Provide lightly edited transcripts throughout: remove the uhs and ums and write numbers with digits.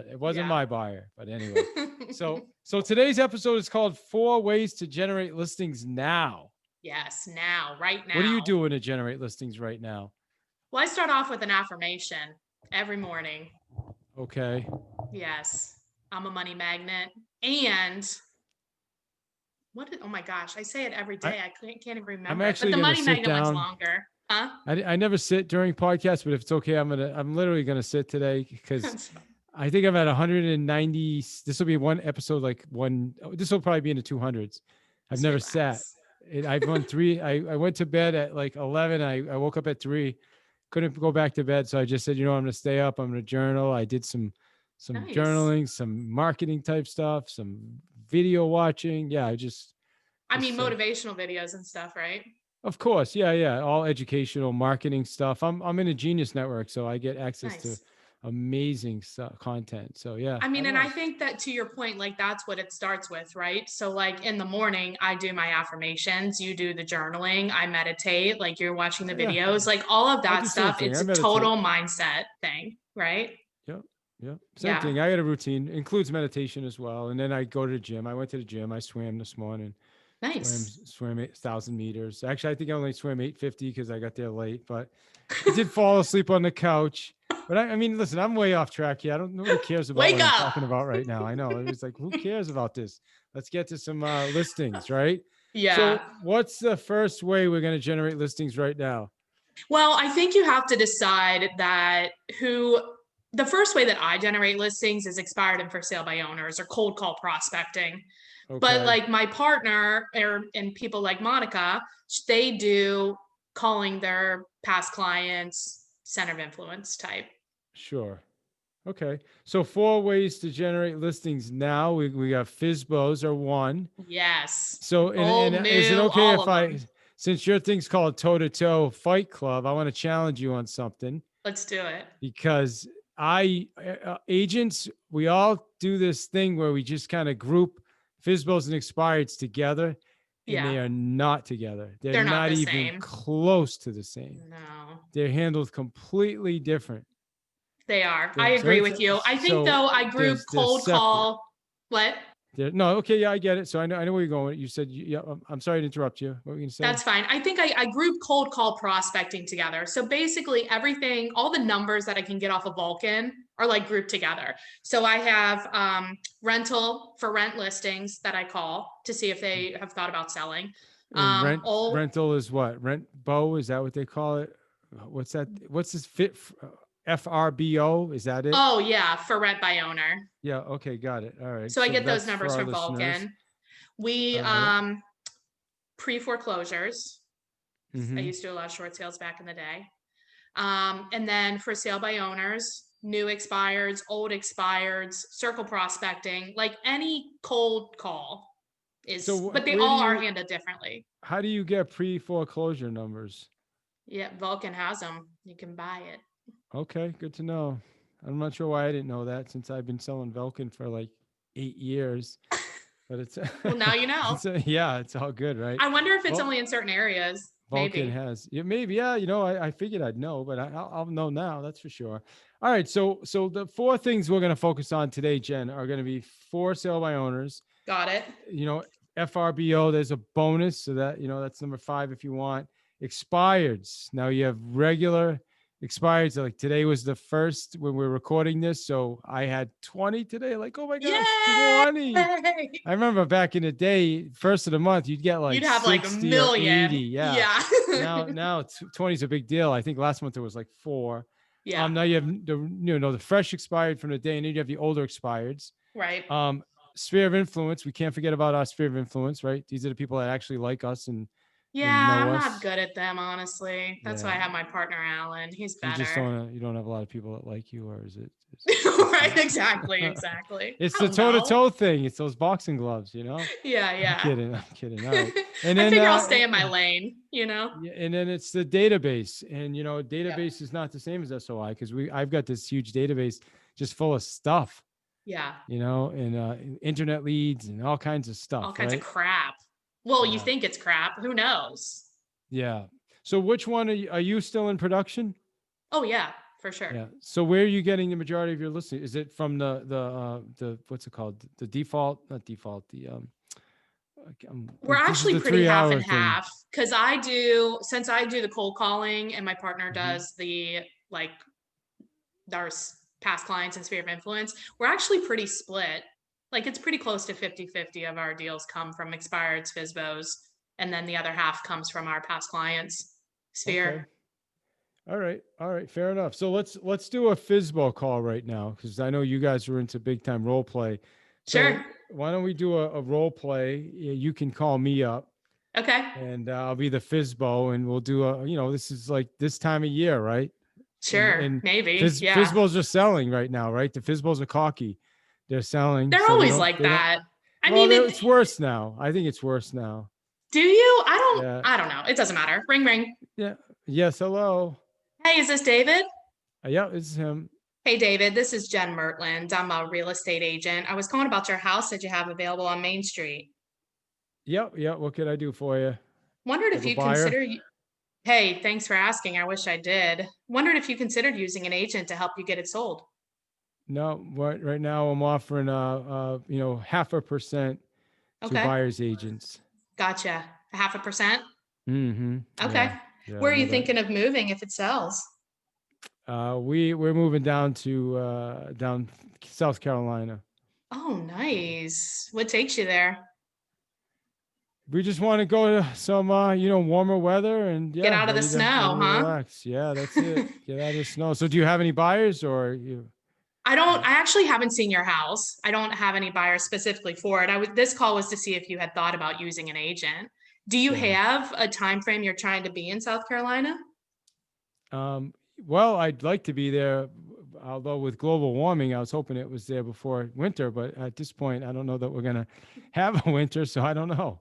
It wasn't Yeah. my buyer, but anyway. So today's episode is called 4 Ways to Generate Listings Now. Yes, now, right What are you now. doing to generate listings right now? Well, I start off with an affirmation every morning. Okay. Yes, I'm a money magnet. And oh my gosh, I say it every I, day. I can't even I'm remember it. But actually the going to money sit magnet one's down. longer. Huh? I never sit during podcasts, but if it's okay, I'm literally going to sit today because I think I'm at 190. This will be one episode, this will probably be in the 200s. I've Just never sat. relax. I've won 3. I went to bed at like 11. I woke up at 3. Couldn't go back to bed. So I just said, I'm going to stay up. I'm going to journal. I did some Nice. journaling, some marketing type stuff, some video watching. Yeah. I mean, motivational videos and stuff, right? Of course. Yeah. Yeah. All educational marketing stuff. I'm in a Genius Network, so I get access to Nice. amazing content. So yeah. I mean, and I think that to your point, like that's what it starts with, right? So like in the morning, I do my affirmations, you do the journaling, I meditate, like you're watching the videos, like all of I that do same stuff. thing. It's I a meditate. total mindset thing, right? Yep. Yep. Same thing. I got a routine, includes meditation as well. And then I go to the gym. I went to the gym. I swam this morning. Nice. Swam 8,000 meters. Actually, I think I only swam 850 because I got there late, but I did fall asleep on the couch. But I mean, listen, I'm way off track here. Nobody cares about Wake what I'm up. talking about right now. I know. It's like, who cares about this? Let's get to some listings, right? Yeah. So what's the first way we're going to generate listings right now? Well, I think you have to decide that the first way that I generate listings is expired and for sale by owners or cold call prospecting. Okay. But like my partner and people like Monica, they do calling their past clients, center of influence type. Sure. Okay. So 4 ways to generate listings now. We got FSBOs are one. Yes. So and is it okay if since your thing's called Toe to Toe Fight Club, I want to challenge you on something. Let's do it. Because agents, we all do this thing where we just kind of group FSBOs and expireds together. And they are not together. They're not even same. Close to the same. No. They're handled completely different. They are. I agree with you. I think though I group cold call. What? No, okay, yeah, I get it. So I know where you're going. You said, yeah, I'm sorry to interrupt you. What were you going to say? That's fine. I think I group cold call prospecting together. So basically everything, all the numbers that I can get off of Vulcan are like grouped together. So I have rental for rent listings that I call to see if they have thought about selling. Rental is what? Rent bow? Is that what they call it? What's that? What's this fit? FRBO, is that it? Oh yeah, for rent by owner. Yeah, okay, got it. All right. So I get those numbers from Vulcan. We pre-foreclosures. I used to do a lot of short sales back in the day. And then for sale by owners, new expireds, old expireds, circle prospecting, like any cold call is, but they all are handled differently. How do you get pre-foreclosure numbers? Yeah, Vulcan has them. You can buy it. Okay, good to know. I'm not sure why I didn't know that since I've been selling Vulcan for like 8 years. But it's well, now you know. It's all good, right? I wonder if it's only in certain areas. Vulcan has. Yeah, maybe. Yeah, I figured I'd know, but I'll know now. That's for sure. All right. So the 4 things we're going to focus on today, Jen, are going to be for sale by owners. Got it. FRBO, there's a bonus. So that, that's number 5 if you want. Expireds. Now you have regular expired. So like today was the first when we're recording this. So I had 20 today. Like, oh my gosh, Yay! 20. I remember back in the day, first of the month, you'd get like you'd have like a million. 80. Yeah. now 20 is a big deal. I think last month there was like 4. Yeah. Now you have the fresh expired from the day, and then you have the older expireds. Right. Sphere of influence. We can't forget about our sphere of influence, right? These are the people that actually like us and I'm not good at them, honestly. That's why I have my partner, Alan. He's better. You don't have a lot of people that like you, or is it? Right, exactly. It's the toe-to-toe thing. It's those boxing gloves, Yeah. I'm kidding. All right. And then, I figure I'll stay in my lane, Yeah, and then it's the database. And, database is not the same as SOI because I've got this huge database just full of stuff. Yeah. And internet leads and all kinds of stuff. All kinds of crap. Well, you think it's crap. Who knows? Yeah. So which one are you still in production? Oh, yeah. for sure. Yeah. So where are you getting the majority of your listing? Is it from the what's it called? The default, not default, We're this is actually the pretty half 3 hour and thing. half because since I do the cold calling and my partner does the like our past clients and sphere of influence, we're actually pretty split. Like it's pretty close to 50-50 of our deals come from expireds, FISBOs, and then the other half comes from our past clients Okay. sphere. All right. All right. Fair enough. So let's do a FISBO call right now because I know you guys are into big time role play. So Sure. why don't we do a role play? You can call me up Okay. and I'll be the FISBO and we'll do this is like this time of year, right? Sure. And Maybe. Yeah. FISBOs are selling right now, right? The FISBOs are cocky. They're selling. They're So always like they don't, that. I well, mean, it's worse now. I think it's worse now. do you? Yeah. I don't know. It doesn't matter. Ring, ring. Yeah. Yes. Hello. Hey, is this David? Yeah, it's him. Hey, David, this is Jen Murtland. I'm a real estate agent. I was calling about your house that you have available on Main Street. Yep. Yeah. What could I do for you? Wondered Have if a you buyer? consider, hey, thanks for asking. I wish I did. Wondered if you considered using an agent to help you get it sold. No, right now I'm offering 0.5% to Okay, buyers agents. gotcha. 0.5%. Mm-hmm. Okay. Yeah. Yeah. Where I are know you that. thinking of moving if it sells? We're moving down to down South Carolina. Oh, nice. What takes you there? We just want to go to some warmer weather and Get yeah, out of the ready snow, to huh? relax. Yeah, that's it. Get out of the snow. So do you have any buyers or you? I actually haven't seen your house. I don't have any buyers specifically for it. This call was to see if you had thought about using an agent. Do you Yeah. have a time frame you're trying to be in South Carolina? Um, well, I'd like to be there, although with global warming, I was hoping it was there before winter, but at this point, I don't know that we're gonna have a winter, so I don't know.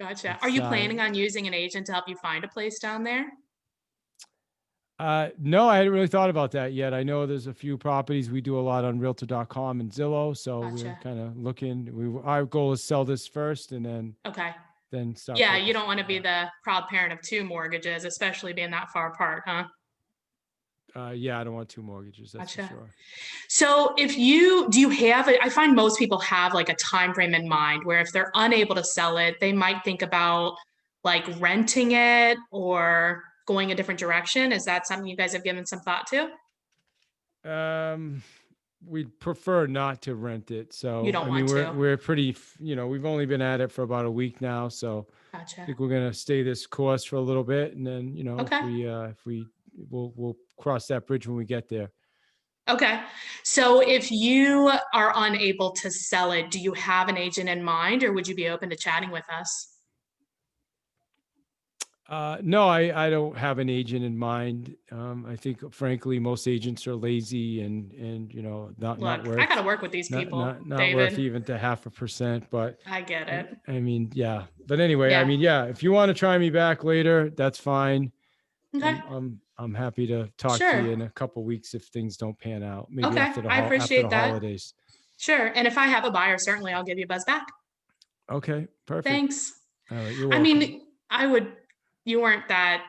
Gotcha. Are It's you planning on using an agent to help you find a place down there? no, I hadn't really thought about that yet. I know there's a few properties we do a lot on realtor.com and Zillow, so we're Gotcha. kind of looking. Our goal is sell this first and Okay. then start Yeah, you focusing don't want to on be the proud parent of two mortgages, especially being that far apart, huh? that. Yeah, I don't want two mortgages, that's for Gotcha. sure. So do you have I find most people have like a time frame in mind where if they're unable to sell it, they might think about like renting it or going a different direction. Is that something you guys have given some thought to? Um, we'd prefer not to rent it. You So, don't I mean, want to. we're pretty, we've only been at it for about a week now. So I Gotcha. think we're going to stay this course for a little bit. And then, Okay. we'll cross that bridge when we get there. Okay. So if you are unable to sell it, do you have an agent in mind or would you be open to chatting with us? No, I don't have an agent in mind. I think frankly, most agents are lazy and, not Look, I got worth, to work with these people, not worth David. even to 0.5%, but I get it. I mean, yeah, but anyway, I Yeah. mean, yeah, if you want to try me back later, that's fine. Okay. I'm happy to talk to you Sure. in a couple weeks if things don't pan out. Maybe Okay. I after the appreciate that. holidays. Sure. And if I have a buyer, certainly I'll give you a buzz back. Okay, perfect. Thanks. All right, you're I welcome. mean, you weren't that,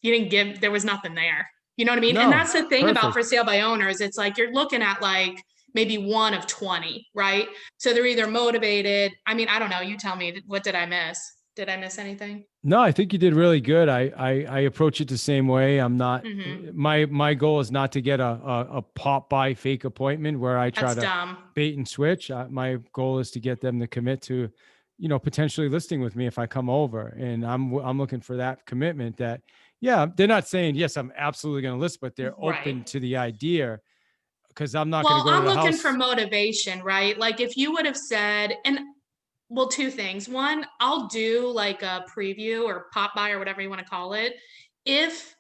there was nothing there. You know what I mean? And No, that's the thing about for perfect. sale by owners. It's like you're looking at like maybe one of 20, right? So they're either motivated. I mean, I don't know. You tell me, what did I miss? Did I miss anything? No, I think you did really good. I approach it the same way. I'm not Mm-hmm. my goal is not to get a pop by fake appointment where I try That's to dumb. bait and switch. My goal is to get them to commit to, potentially listing with me if I come over. And I'm looking for that commitment that, yeah, they're not saying, yes, I'm absolutely going to list, but they're Right. open to the idea because I'm not going to Well, go to I'm the looking for house. motivation, right? Like if you would have said, and well, two things. One, I'll do like a preview or pop by or whatever you want to call it. If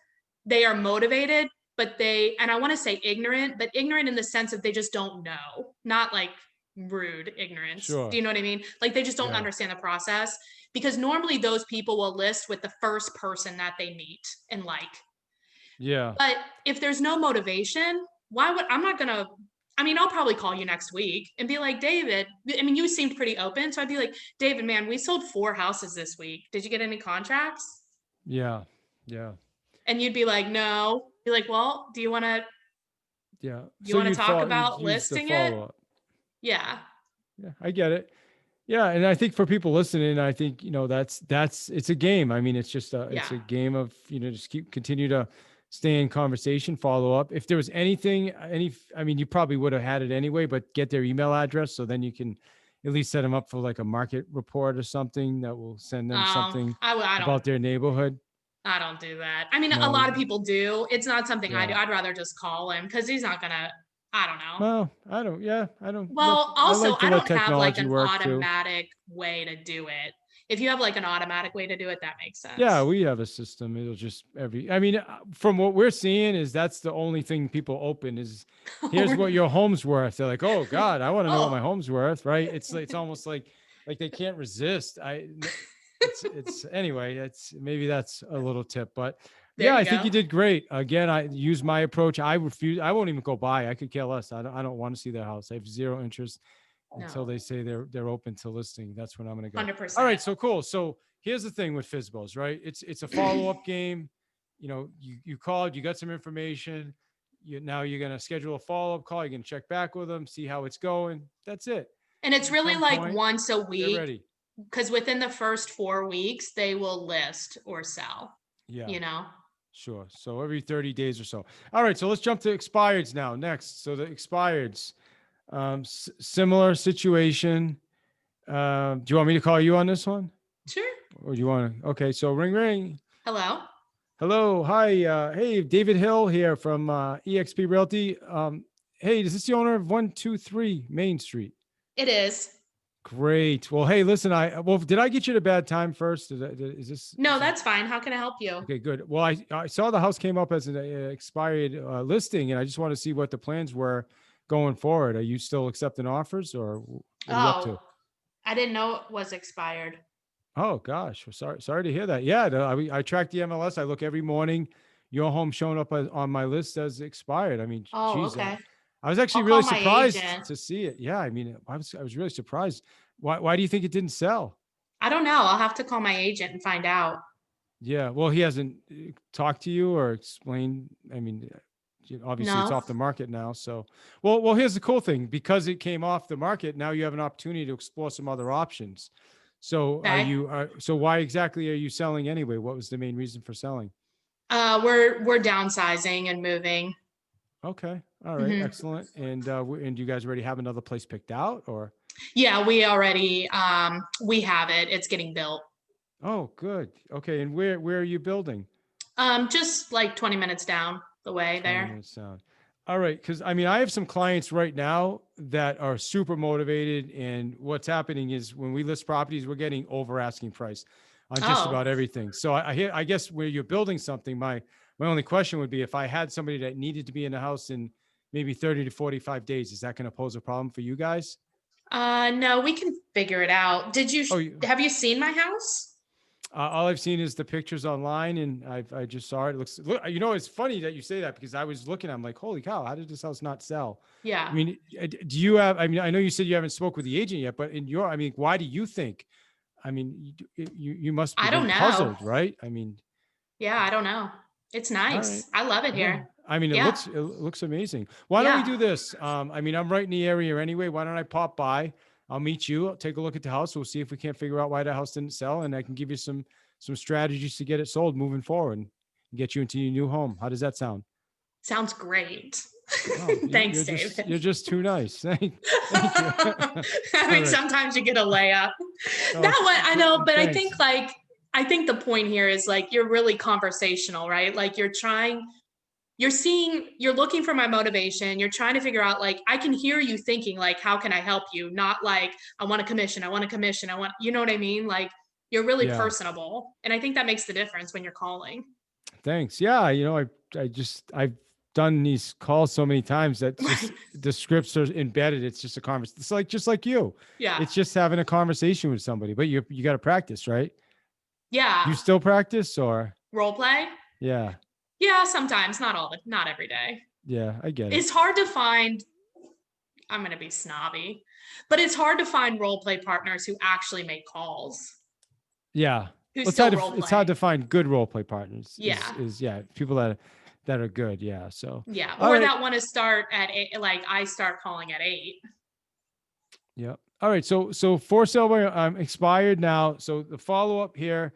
they are motivated, and I want to say ignorant, but ignorant in the sense that they just don't know, not like rude ignorance. Do Sure. you know what I mean? Like they just don't Yeah. understand the process because normally those people will list with the first person that they meet and like. Yeah. But if there's no motivation, I'm not gonna, I mean, I'll probably call you next week and be like, David, I mean, you seemed pretty open. So I'd be like, David, man, we sold 4 houses this week. Did you get any contracts? Yeah. Yeah. And you'd be like, no. Be like, well, do you want to Yeah. you So want to you talk thought you'd about use the listing it? follow up. Yeah. Yeah, I get it. Yeah, and I think for people listening, I think that's it's a game. I mean, it's Yeah. a game of just continue to stay in conversation, follow up. If there was I mean, you probably would have had it anyway, but get their email address so then you can at least set them up for like a market report or something that will send them Oh, something I don't about their neighborhood. I don't do that. I mean, a No, lot of people do. It's not something I do. yeah. I'd rather just call him because he's not gonna, I don't know. Well, I don't. Yeah, Well, I also, like to I let don't have like technology an work too. automatic way to do it. If you have like an automatic way to do it, that makes Yeah, sense. we have a system. It'll just I mean, from what we're seeing is that's the only thing people open is here's what your home's worth. They're like, oh God, I want to know what my Oh, home's worth, right? It's almost like they can't resist. It's anyway. It's maybe that's a little tip, but there yeah, you I think go. you did great. Again, I use my approach. I refuse. I won't even go by. I could care less. I don't want to see their house. I have zero interest until No, they say they're open to listing. That's when I'm going to go. All right, 100%. so cool. So here's the thing with Fizbos, right? It's a follow up game. You called, you got some information. Now you're going to schedule a follow up call. You're going to check back with them, see how it's going. That's it. And it's At really some like point, once a they're week ready. because within the first 4 weeks, they will list or sell, Yeah, you know? sure. So every 30 days or so. All right, so let's jump to expireds now. Next, so the expireds, similar situation. Do you want me to call you on this one? Sure. Or do you want to? Okay, so ring, ring. Hello. Hello. Hi. Hey, David Hill here from eXp Realty. Hey, is this the owner of 123 Main Street? It is. Great. Well, hey, listen, did I get you at a bad time first? No, that's fine. How can I help you? Okay, good. Well, I saw the house came up as an expired listing, and I just want to see what the plans were going forward. Are you still accepting offers, or what are you up to? Oh, I didn't know it was expired. Oh gosh, sorry to hear that. Yeah, I track the MLS. I look every morning. Your home showing up on my list as expired. I mean, Oh, geez, okay. I was I'll actually really call my surprised agent. to see it. Yeah, I mean, I was really surprised. Why do you think it didn't sell? I don't know. I'll have to call my agent and find out. Yeah, well, he hasn't talked to you or explained. I mean, obviously it's No. off the market now. So, well, here's the cool thing: because it came off the market, now you have an opportunity to explore some other options. So, Okay. so why exactly are you selling anyway? What was the main reason for selling? We're downsizing and moving. Okay, all right, Hmm. excellent. And do you guys already have another place picked out, or? Yeah, we have it. It's getting built. Oh, good. Okay, and where are you building? Just like 20 minutes down the way 20 there. minutes down. All right, because I mean, I have some clients right now that are super motivated, and what's happening is when we list properties, we're getting over asking price on just Oh, about everything. So I guess where you're building something, my only question would be if I had somebody that needed to be in the house in maybe 30 to 45 days, is that going to pose a problem for you guys? no, we can figure it out. Oh, Have you seen my house? all I've seen is the pictures online, and I just saw it. It looks, look, it's funny that you say that because I was looking. I'm like, holy cow, how did this house not sell? I Yeah. mean, do you have? I mean, I know you said you haven't spoke with the agent yet, but I mean, why do you think? I mean, you must I have don't been know. puzzled, right? I mean, Yeah, I don't know. It's all right, nice. I love it yeah. here. I mean, Yeah. it looks amazing. Why don't we Yeah. do this? I mean, I'm right in the area anyway. Why don't I pop by? I'll meet you. I'll take a look at the house. We'll see if we can't figure out why the house didn't sell, and I can give you some strategies to get it sold moving forward and get you into your new home. How does that sound? Sounds great. Oh, Thanks, David. you're just too nice. Thank you. I All mean, right. sometimes you get a layup. Oh, That one, I know, but thanks. I think the point here is like you're really conversational, right? Like you're looking for my motivation. You're trying to figure out like I can hear you thinking like, how can I help you? Not like I want a commission, I want a commission, I want, you know what I mean? Like you're really Yeah, personable. And I think that makes the difference when you're calling. thanks. Yeah, I've done these calls so many times that just Right. the scripts are embedded. It's just a conversation. It's like just like you. Yeah. It's just having a conversation with somebody. But you got to practice, right? You Yeah. still practice, or Role play. yeah, Yeah, sometimes, not every day. yeah, I get it. It's hard to find, I'm going to be snobby, but it's hard to find role play partners who actually make calls, Yeah. who Well, still role it's hard play. to find good role play partners Yeah. is yeah, people that that are good. Yeah. So, Yeah. all Or right. that want to start at 8, like I start calling at 8. Yeah. All right. So for sale by expired now. So the follow up here,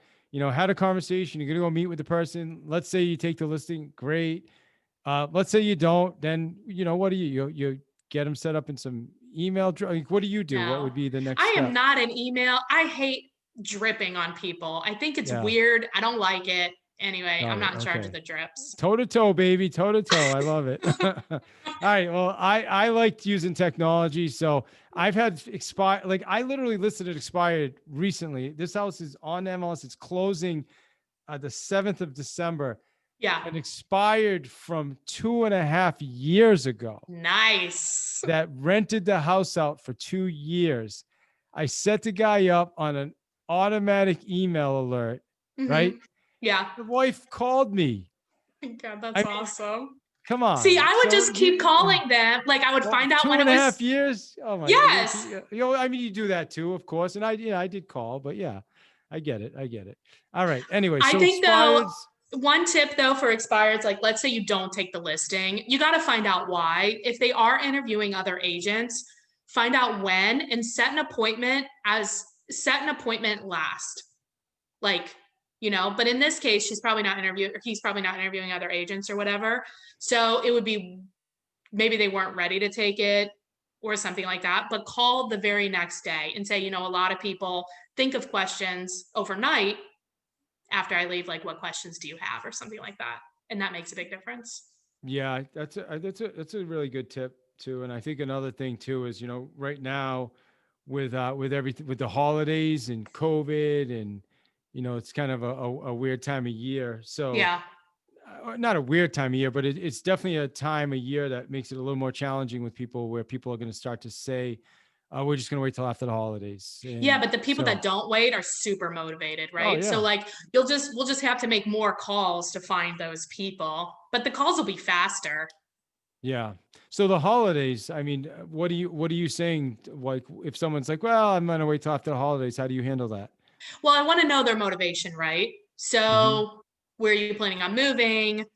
had a conversation. You're gonna go meet with the person. Let's say you take the listing. Great. Let's say you don't. Then what do you get them set up in some email? Like, what do you do? What No, would be the next I am step? not an email. I hate dripping on people. I think it's Yeah. weird. I don't like it. Anyway, I'm Got it. not in charge of Okay. the drips. Toe to toe, baby. Toe to toe. I love it. All right. Well, I liked using technology. So I've had expired, like I literally listed it expired recently. This house is on MLS. It's closing the 7th of December Yeah. and expired from 2.5 years ago Nice. that rented the house out for 2 years. I set the guy up on an automatic email alert, right? Mm-hmm. Yeah. The wife called me. God, that's I mean, awesome. come See, on. I would So just keep you, calling them. Like I would well, find out two when it and a half was. years. Oh my, Yes. I mean, you do that too, of course. And I did call, but yeah, I get it. I get it. All right. Anyway, I so think though, expireds. one tip though for expireds, like let's say you don't take the listing, you got to find out why. If they are interviewing other agents, find out when and set an appointment last. Like, but in this case, he's probably not interviewing other agents or whatever. So it would be maybe they weren't ready to take it or something like that, but call the very next day and say, a lot of people think of questions overnight after I leave, like, what questions do you have or something like that. And that makes a big difference. Yeah, that's a really good tip too. And I think another thing too is, right now with everything, with the holidays and COVID, and it's kind of a weird time of year. So Yeah. not a weird time of year, but it's definitely a time of year that makes it a little more challenging with people, where people are going to start to say, we're just going to wait till after the holidays. Yeah, And but the people so, that don't wait are super motivated, oh right? So yeah, like we'll just have to make more calls to find those people, but the calls will be faster. yeah. So the holidays, I mean, what are you saying? Like, if someone's like, well, I'm going to wait till after the holidays, how do you handle that? Well, I want to know their motivation, right? Hmm. So, where are you planning on moving?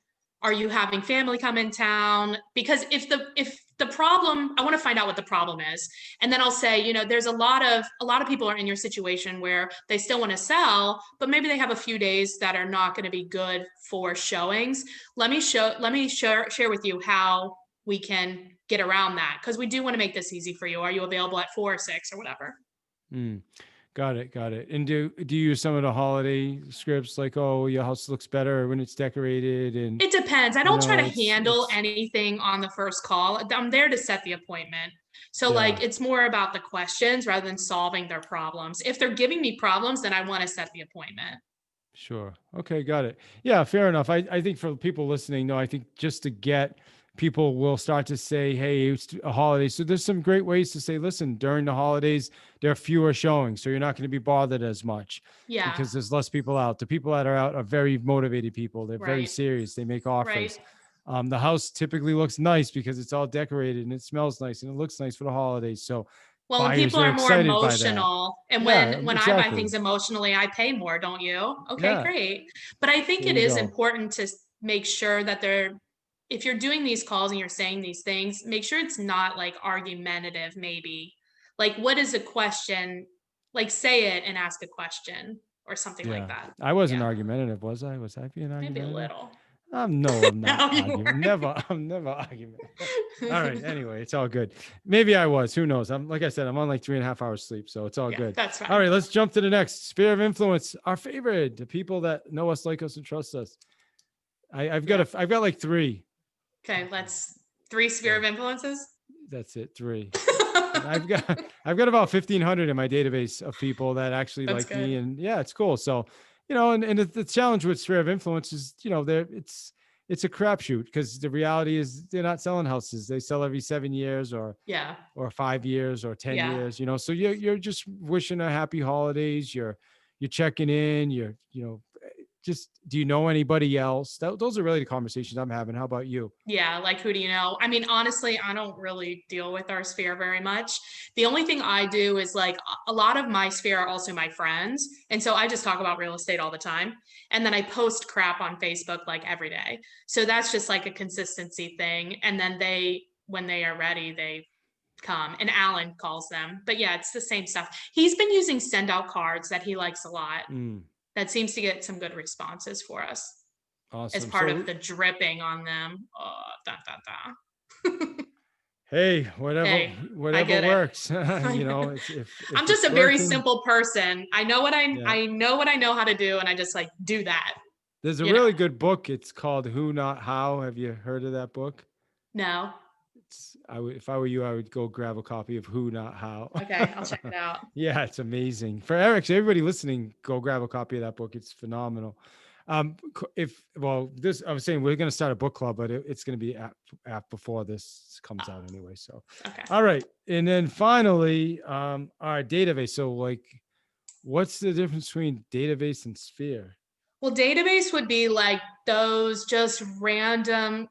Are you having family come in town? Because if the problem, I want to find out what the problem is. And then I'll say, there's a lot of people are in your situation where they still want to sell, but maybe they have a few days that are not going to be good for showings. Let me share with you how we can get around that, because we do want to make this easy for you. Are you available at 4 or 6 or whatever? Mm. Got it. Got it. And do you use some of the holiday scripts, like, oh, your house looks better when it's decorated, and It depends. I don't try to handle it's anything on the first call. I'm there to set the appointment. So yeah, like it's more about the questions rather than solving their problems. If they're giving me problems, then I want to set the appointment. sure. Okay, got it. Yeah, fair enough. I think for people listening, no, I think just to get people will start to say, hey, it's a holiday. So there's some great ways to say, listen, during the holidays, there are fewer showings. So you're not going to be bothered as much Yeah, because there's less people out. The people that are out are very motivated people. They're very right. serious. They make Right. offers. The house typically looks nice because it's all decorated and it smells nice and it looks nice for the holidays. So Well, and buyers people are are more excited by that. emotional. And Yeah, when I buy exactly. things emotionally, I pay more, don't you? Okay, Yeah, great. But I think there it you is go. important to make sure that if you're doing these calls and you're saying these things, make sure it's not like argumentative, maybe. Like, what is a question? Like, say it and ask a question or something like Yeah. that. I wasn't Yeah, argumentative, was I? Was I being maybe a argumentative? little. No, I'm not No, you arguing. weren't. Never, I'm never arguing. All right. Anyway, it's all good. Maybe I was. Who knows? I'm like I said, I'm on like 3.5 hours sleep, so it's all Yeah, good. that's All fine. right, let's jump to the next sphere of influence. Our favorite, the people that know us, like us, and trust us. Yeah. I've got like three. Okay, let's three sphere So of influences. that's it, three. And I've got about 1,500 in my database of people that actually That's like me, good. and yeah, it's cool. So, and the challenge with sphere of influence is, there it's a crapshoot, because the reality is they're not selling houses. They sell every 7 years Yeah. or 5 years or 10 Yeah. years. So you're just wishing a happy holidays. You're checking in. You're just, do you know anybody else? Those are really the conversations I'm having. How about you? Yeah, like who do you know? I mean, honestly, I don't really deal with our sphere very much. The only thing I do is like a lot of my sphere are also my friends. And so I just talk about real estate all the time. And then I post crap on Facebook like every day. So that's just like a consistency thing. And then when they are ready, they come and Alan calls them. But yeah, it's the same stuff. He's been using send out cards that he likes a lot. That seems to get some good responses for us. As Awesome. part So, of the dripping on them. Da, da, da. hey, Hey, I whatever get it. works. You know, I'm if just it's a very working. simple person. I know what Yeah. I know what I know how to do, and I just like do that. There's a You know? really good book. It's called Who Not How. Have you heard of that book? No. If I were you, I would go grab a copy of Who Not How. Okay, I'll check it out. Yeah, it's amazing. For Eric, everybody listening, go grab a copy of that book. It's phenomenal. This, I was saying we're going to start a book club, but it's going to be before this comes out anyway. So, okay. All right. And then finally, our database. So like, what's the difference between database and sphere? Well, database would be like those just random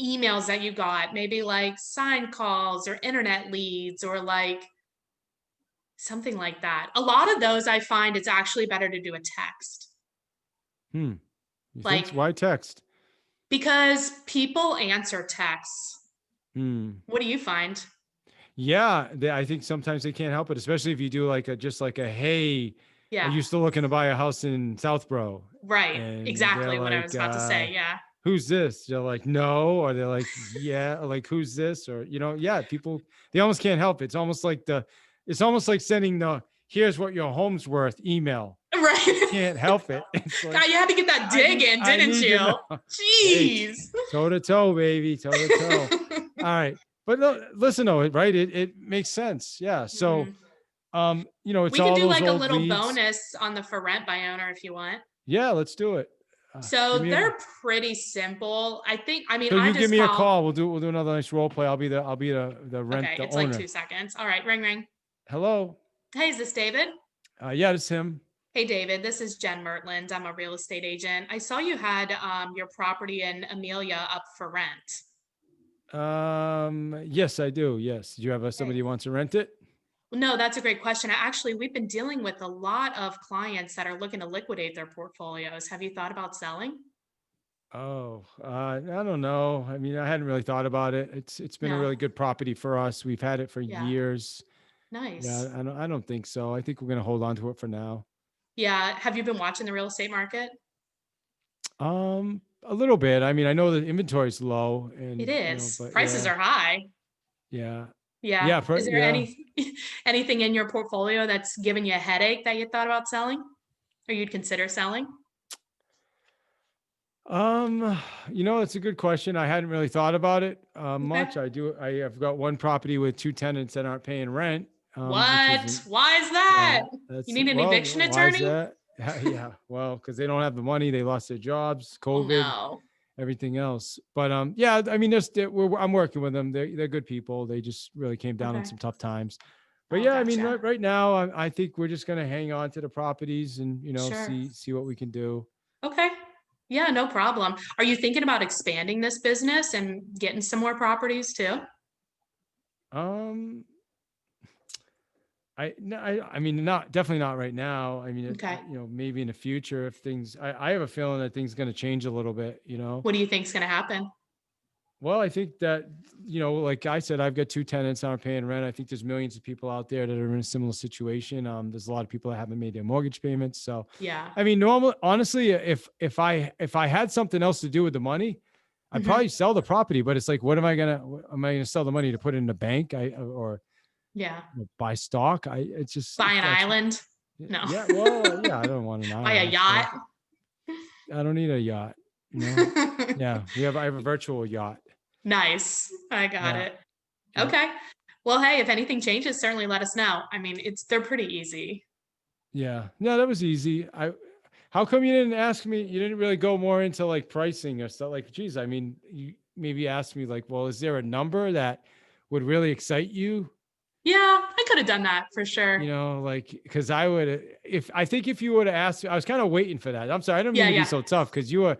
emails that you got, maybe like sign calls or internet leads or like something like that. A lot of those I find it's actually better to do a text. You like, think? Why text? Because people answer texts. What do you find? Yeah, I think sometimes they can't help it, especially if you do like just like a, hey, Yeah. are you still looking to buy a house in Southborough? Right. And Exactly what I like, was about to say. Yeah. Who's this? They're like, no, or they're like, yeah, like who's this? Or yeah, people, they almost can't help it. It's almost like sending the here's what your home's worth email. Right. Can't help it. It's like, God, you had to get that dig in, didn't you? Jeez. Toe to toe, baby. Toe to toe. All right. But listen, though, right? It makes sense. Yeah. So, it's we could all do those like a old little leads. bonus on the for rent by owner if you want. Yeah, let's do it. So they're pretty simple. I mean, so you give me a call. We'll do another nice role play. I'll be the rent. Okay, it's owner. like 2 seconds. All right, ring ring. Hello. Hey, is this David? Yeah, it's him. Hey, David, this is Jen Murtland. I'm a real estate agent. I saw you had your property in Amelia up for rent. Yes, I do. Yes. Do you have somebody who wants to rent it? No, that's a great question. Actually, we've been dealing with a lot of clients that are looking to liquidate their portfolios. Have you thought about selling? Oh, I don't know. I mean, I hadn't really thought about it. It's been a really good property for us. We've had it for years. Nice. Yeah, I don't think so. I think we're gonna hold on to it for now. Yeah. Have you been watching the real estate market? A little bit. I mean, I know the inventory is low, and it is. but prices are high. Yeah. Yeah. Is there anything in your portfolio that's given you a headache that you thought about selling, or you'd consider selling? It's a good question. I hadn't really thought about it much. I've got one property with 2 tenants that aren't paying rent. What? Why is that? You need an eviction attorney? Why is that? Yeah. Well, because they don't have the money. They lost their jobs, COVID, everything else. But yeah, I mean, I'm working with them. They're good people. They just really came down on some tough times. But yeah, I mean, right now, I think we're just gonna hang on to the properties and see what we can do. Okay. Yeah, no problem. Are you thinking about expanding this business and getting some more properties too? I mean, definitely not right now. I mean, maybe in the future if things, I have a feeling that things going to change a little bit, What do you think is going to happen? Well, I think that, like I said, I've got 2 tenants aren't paying rent. I think there's millions of people out there that are in a similar situation. There's a lot of people that haven't made their mortgage payments. So, yeah, I mean, honestly, if I had something else to do with the money, I'd probably sell the property, but it's like, am I going to sell the money to put it in the bank buy stock? It's just buy an island. No. Yeah. Well, yeah, I don't want an island. Buy a yacht. I don't need a yacht. Yeah. I have a virtual yacht. Nice. I got it. Okay. Well, hey, if anything changes, certainly let us know. I mean, they're pretty easy. Yeah. No, that was easy. How come you didn't ask me? You didn't really go more into like pricing or stuff like, geez, I mean, you maybe asked me like, well, is there a number that would really excite you? Yeah, I could have done that for sure. You know, like, cause I think if you would have asked, I was kind of waiting for that. I'm sorry. I didn't mean to be so tough. Cause you were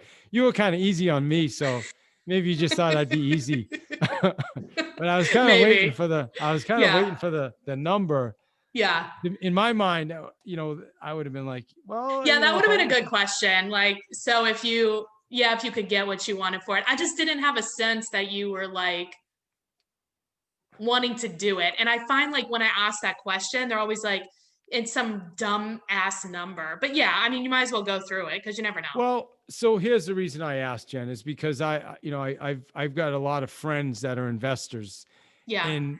kind of easy on me. So maybe you just thought I'd be easy, but I was kind of waiting for the number. Yeah. In my mind, you know, I would have been like, well, yeah, that would have been a good question. Like, so if you could get what you wanted for it, I just didn't have a sense that you were like wanting to do it. And I find like when I ask that question, they're always like, it's some dumb ass number. But yeah, I mean, you might as well go through it because you never know. Well, so here's the reason I asked, Jen, is because I've got a lot of friends that are investors. Yeah. And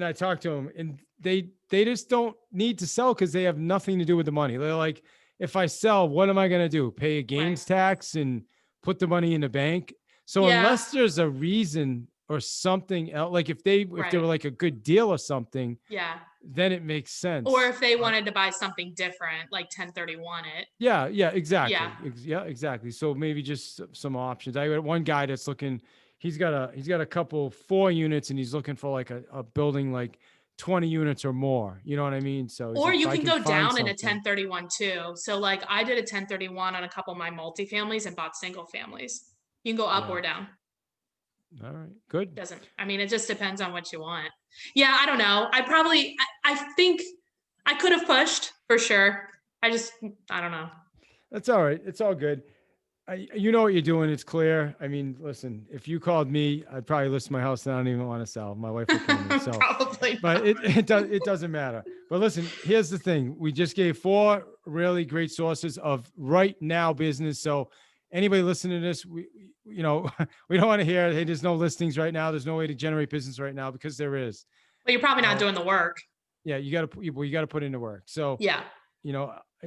I talk to them, and they just don't need to sell because they have nothing to do with the money. They're like, if I sell, what am I going to do? Pay a gains tax and put the money in the bank? So unless there's a reason or something else, like if they were like a good deal or something, then it makes sense. Or if they wanted to buy something different, like 1031 it. Yeah, exactly. Yeah, exactly. So maybe just some options. I had one guy that's looking, he's got a couple 4 units and he's looking for like a building like 20 units or more. You know what I mean? So or you can go down in a 1031 too. So like I did a 1031 on a couple of my multifamilies and bought single families. You can go up or down. All right, good. It just depends on what you want. Yeah, I don't know. I think I could have pushed for sure. I don't know. That's all right. It's all good. You know what you're doing. It's clear. I mean, listen, if you called me, I'd probably list my house and I don't even want to sell. My wife would kill me. So probably. But it doesn't matter. But listen, here's the thing. We just gave 4 really great sources of right now business. So anybody listening to this, we don't want to hear, hey, there's no listings right now. There's no way to generate business right now, because there is. Well, you're probably not doing the work. Yeah, you got to put in the work. So yeah,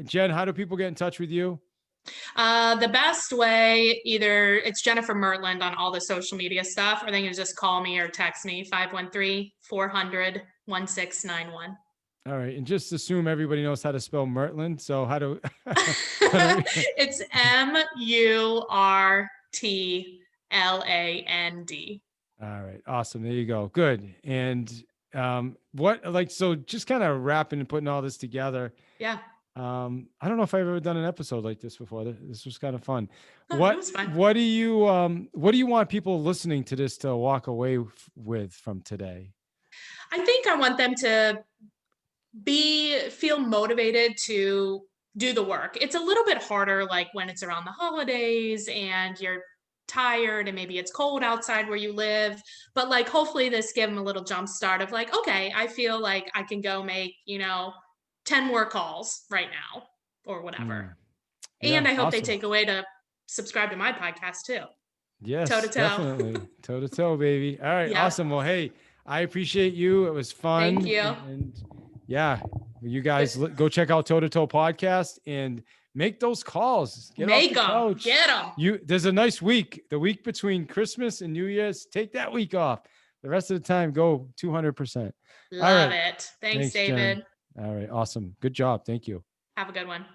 Jen, how do people get in touch with you? The best way, either it's Jennifer Murtland on all the social media stuff, or they can just call me or text me 513-400-1691. All right. And just assume everybody knows how to spell Murtland. So how do it's Murtland. All right. Awesome. There you go. Good. And so just kind of wrapping and putting all this together. Yeah. I don't know if I've ever done an episode like this before. This was kind of fun. Oh, it was fun. What do you want people listening to this to walk away with from today? I think I want them to feel motivated to do the work. It's a little bit harder, like when it's around the holidays and you're tired and maybe it's cold outside where you live, but like hopefully this give them a little jump start of like, okay, I feel like I can go make 10 more calls right now or whatever. Yeah, and I hope they take away to subscribe to my podcast too. Yes, toe to toe. Definitely. Toe to toe, baby. All right. Yeah. Awesome. Well, hey, I appreciate you. It was fun. Thank you. And yeah, you guys go check out Toe to Toe podcast and make those calls. Get them. There's a nice week. The week between Christmas and New Year's, take that week off. The rest of the time, go 200%. Love it. Thanks, David. Jen. All right. Awesome. Good job. Thank you. Have a good one.